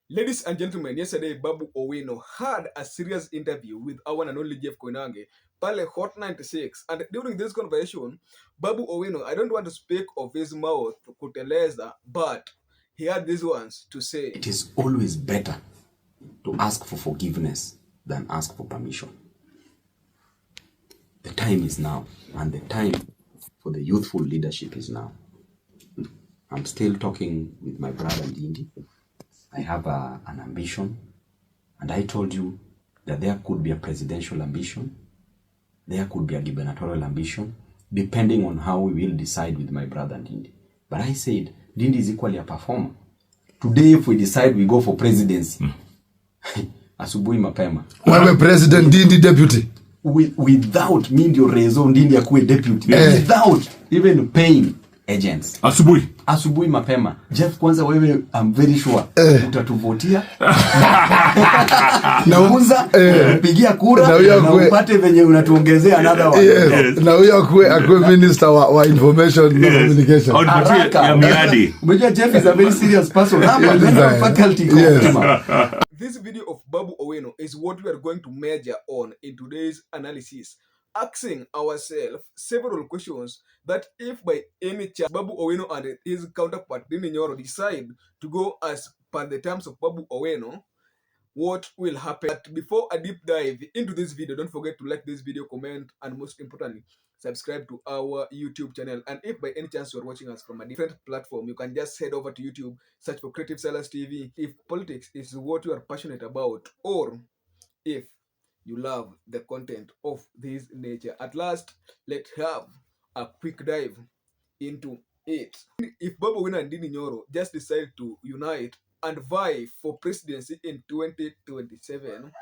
Ladies and gentlemen, yesterday BABU OWINO had a serious interview with our one and only Jeff Koinange, Pale Hot 96. And during this conversation, BABU OWINO, I don't want to speak of his mouth, kuteleza, but he had these ones to say. It is always better to ask for forgiveness than ask for permission. The time is now, and the time for the youthful leadership is now. I'm still talking with my brother DINDY. I have an ambition, and I told you that there could be a presidential ambition, there could be a gubernatorial ambition, depending on how we will decide with my brother DINDY. But I said, DINDY is equally a performer. Today, if we decide we go for presidency, asubuhi mapema. Wewe president DINDY deputy. Without mindio reason DINDY akuwe deputy. Without even paying agents. Asubuhi mapema. Jeff, kwanza wewe, I'm very sure utatuvotia. Nauza, upigia kura, na upate venye unatuongezea another one. Yes. Na huyo akue minister wa information na communication. Umejua Jeff is a very serious person. Faculty. This video of BABU OWINO is what we are going to measure on in today's analysis, asking ourselves several questions that if by any chance BABU OWINO and his counterpart NYORO decide to go as per the terms of BABU OWINO, what will happen? But before a deep dive into this video, don't forget to like this video, comment, and most importantly, subscribe to our YouTube channel. And if by any chance you're watching us from a different platform, you can just head over to YouTube, search for Creative Sellers TV. If politics is what you are passionate about, or if you love the content of this nature. At last, let's have a quick dive into it. If BABU OWINO and NYORO just decide to unite and vie for presidency in 2027,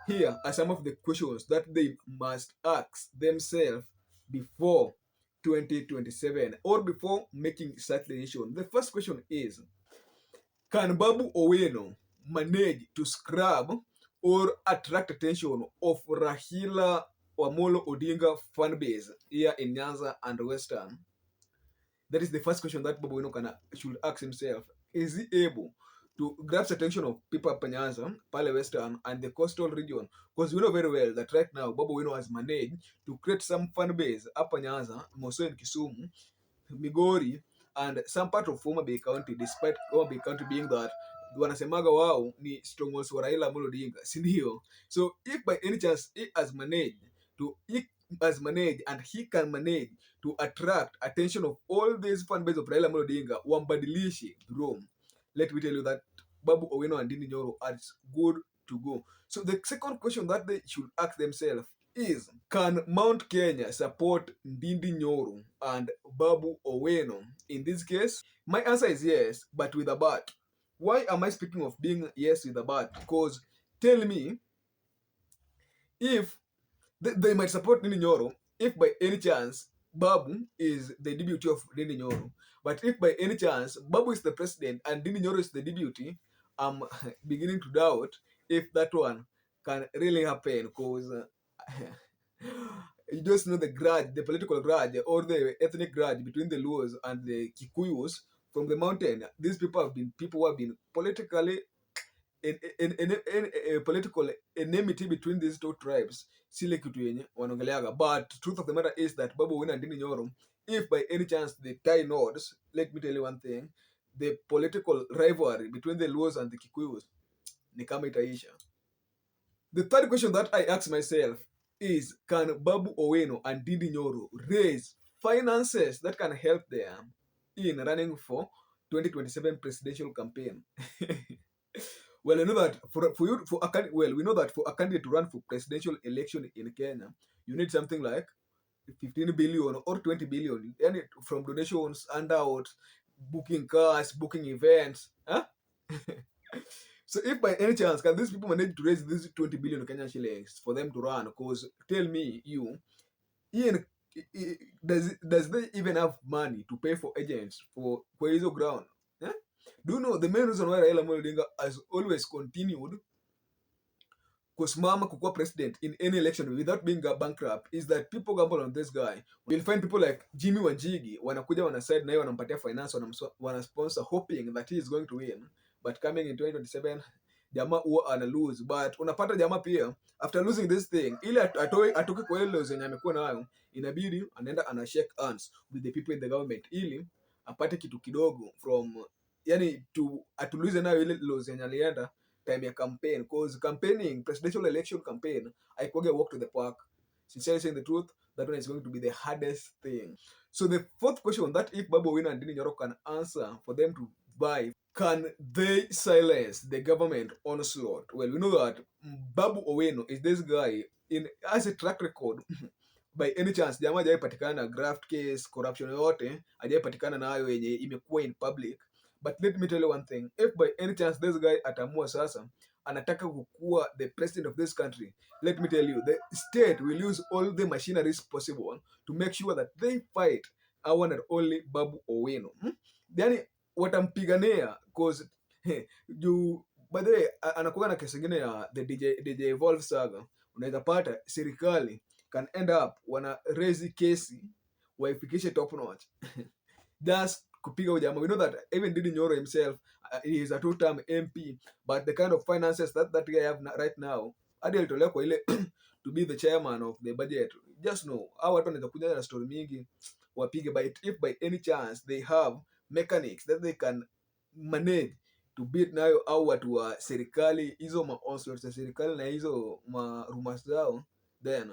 here are some of the questions that they must ask themselves before 2027 or before making such decision. The first question is, can BABU OWINO manage to scrub or attract attention of Raila Amolo Odinga fan base here in Nyanza and Western? That is the first question that BABU OWINO should ask himself. Is he able to grab the attention of people up in Nyanza, Pale Western, and the coastal region? Because we know very well that right now BABU OWINO has managed to create some fan base up in Nyanza, Moso in Kisumu, Migori, and some part of Homa Bay County, despite Homa Bay County being that wanasemaga wao ni strongholds wa Raila Amolo Odinga, si ndio? So if by any chance he has managed and he can manage to attract attention of all these fan base of Raila Amolo Odinga, wambadilishe Rome, let me tell you that BABU OWINO and NYORO are good to go. So the second question that they should ask themselves is, can Mount Kenya support NYORO and BABU OWINO? In this case, my answer is yes, but with a but. Why am I speaking of being yes with a but? Because tell me, if they might support NYORO if by any chance BABU is the deputy of NYORO. But if by any chance BABU is the president and NYORO is the deputy, I'm beginning to doubt if that one can really happen, because you just know the grudge, the political grudge or the ethnic grudge between the Luos and the Kikuyus from the mountain. These people who have been politically in political enmity between these two tribes. Sile kitu yenye wanaongeleaga. But truth of the matter is that BABU OWINO and NYORO, if by any chance they tie knots, let me tell you one thing, the political rivalry between the Luos and the Kikuyus ni kama itaisha. The third question that I ask myself is, can BABU OWINO and NYORO raise finances that can help them in running for 2027 presidential campaign? Well, I know that we know that for a candidate to run for presidential election in Kenya, you need something like 15 billion or 20 billion, and from donations, handouts, booking cars, booking events. Huh? So if by any chance can these people manage to raise these 20 billion Kenyan shillings for them to run? Because tell me, Ian, does they even have money to pay for agents for Kwezo ground? Yeah? Do you know the main reason why Raila Amolo Odinga has always continued kusimama kukuwa president in any election without being bankrupt is that people gamble on this guy. We'll find people like Jimmy Wanjigi wanakuja wanaside na yeye wanampatia finance, wanasponsor hoping that he is going to win. but coming in 2027 jamaa huwa ana lose, but unapata jamaa pia after losing this thing ili atoke kwa ile loss yenye amekuwa nayo, inabidi anaenda ana shake hands with the people in the government ili apate kitu kidogo from, yani atuluze nayo ile loss yenye alienda time ya campaign, cause campaigning presidential election campaign haikuwa walk to the park. Sincerely saying the truth, that one is going to be the hardest thing. So the fourth question, that if Babu Owino and Dini Nyoro can answer for them to buy, can they silence the government onslaught? Well, we know that Babu Owino is this guy has a track record. By any chance jamaa hajaipatikana na graft case, corruption yoyote hajaipatikana nayo yenye imekuwa in public. But let me tell you one thing, if by any chance this guy atamua sasa anataka kukuwa the president of this country, let me tell you, the state will use all the machineries possible to make sure that they fight our and only Babu Owino. Yani watampigania cause juu by the way anakuwa na kesi ingine ya the DJ Evolve saga. Unaweza pata serikali can end up wana raise kesi waifikishe top notch. Just kupiga ujamaa. We know that even Didi Nyoro himself, he is a two-term MP, but the kind of finances that guy have right now, hadi alitolewa kwa ile to be the chairman of the budget. Just know, hao watu wanaweza kuja na story mingi wapige, but if by any chance they have mechanics that they can manage to beat nayo au watu wa serikali, hizo ma-onslaughts za serikali na hizo ma-rumors zao, then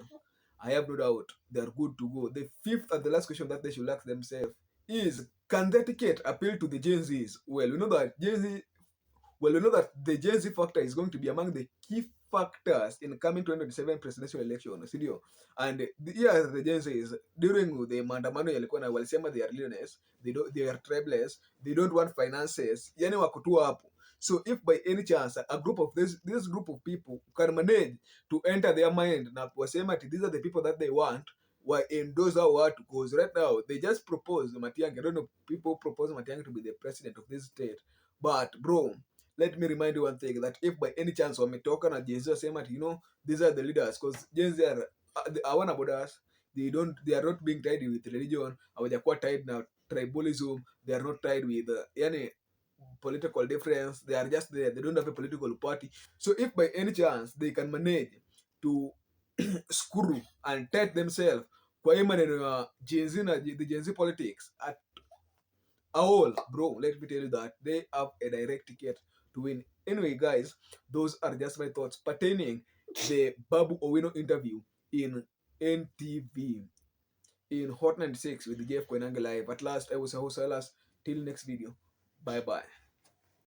I have no doubt they are good to go. The fifth and the last question that they should ask themselves is, can their ticket appeal to the Gen Zs? Well, we know that the Gen Z factor is going to be among the key factors in coming 2027 presidential election, studio. And here are the Gen Zs during the maandamano yalikuwa na walisema they are leaders, they are tribeless, they don't want finances, yani wako tu hapo. So if by any chance a group of this group of people can manage to enter their mind na wasema these are the people that they want, were endorse our word, because right now they just propose Matiang'i. I don't know, people propose Matiang'i to be the president of this state, but bro, let me remind you one thing, that if by any chance wametoka na Gen Z wasema these are the leaders, because Gen Z are hawana borders, they are not being tied with religion, hawajakuwa tied na tribalism, they are not tied with yani political difference, they are just there, they don't have a political party. So if by any chance they can manage to screw and take themselves kwa hii maneno ya Gen Z na the Gen Z politics at all, bro, let me tell you that they have a direct ticket to win. Anyway guys, those are just my thoughts pertaining the Babu Owino interview in NTV in Hot 96 with Jeff Koinange live. At last, I was a host. Till next video, bye bye.